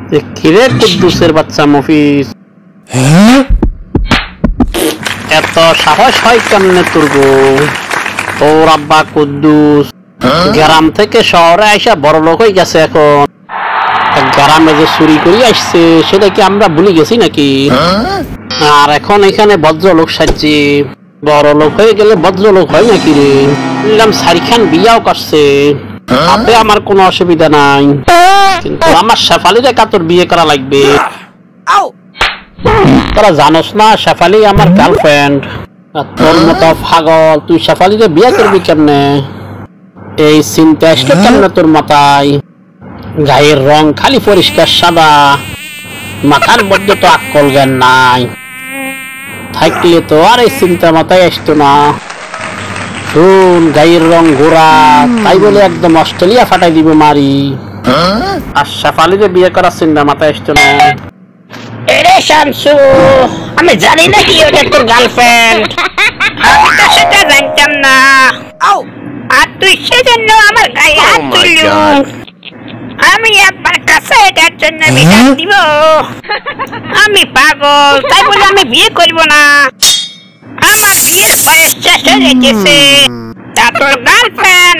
কিরে কুদ্দুসের বাচ্চা মফিজ, এত সাহস হয় কেমনে তোর গো? তোর আব্বা কুদ্দুস গ্রাম থেকে শহরে আইসা বড় লোক হয়ে গেছে। এখন গ্রামে যে চুরি করে আসছে সেটা কি আমরা ভুলে গেছি নাকি? আর এখন এখানে ভদ্রলোক সাজছে। বড় লোক হয়ে গেলে ভদ্রলোক হয় নাকি রে? বললাম সারিখান বিয়াও করছে, তাতে আমার কোনো অসুবিধা নাই, কিন্তু আমার শেফালিরে কাতর বিয়ে করা লাগবে। তোরা জানোস না শেফালি আমার গার্লফ্রেন্ড। তোর মতো পাগল তুই শেফালিরে বিয়ে করবি কেমনে? এই চিন্তা আসলো কেমনে তোর মাথায়? গায়ের রং খালি পরিষ্কার সাদা, মাথার মধ্যে তো আক্কল জ্ঞান নাই। থাকলে তো আর এই চিন্তা মাথায় আসতো না। শুন, গায়ের রং গোরা তাই বলে একদম অস্ট্রেলিয়া ফাটাই দিব মারি। আর শেফালিরে বিয়ে করার চিন্তা মাথায় আসতো না। এরে শামসু, আমি জানি না কি ওটা তোর গার্লফ্রেন্ড। আমি তো সেটা জানতাম না। আর তুই সেজন্য আমার গায়ে হাত তুললু। আমি আব্বার কাছে এটার জন্য বিচার দিব? আমি পাগল তাই বলে আমি বিয়ে করব না। আমার বিয়ের বয়স শেষ হয়ে গেছে। তা তোর গার্লফ্রেন্ড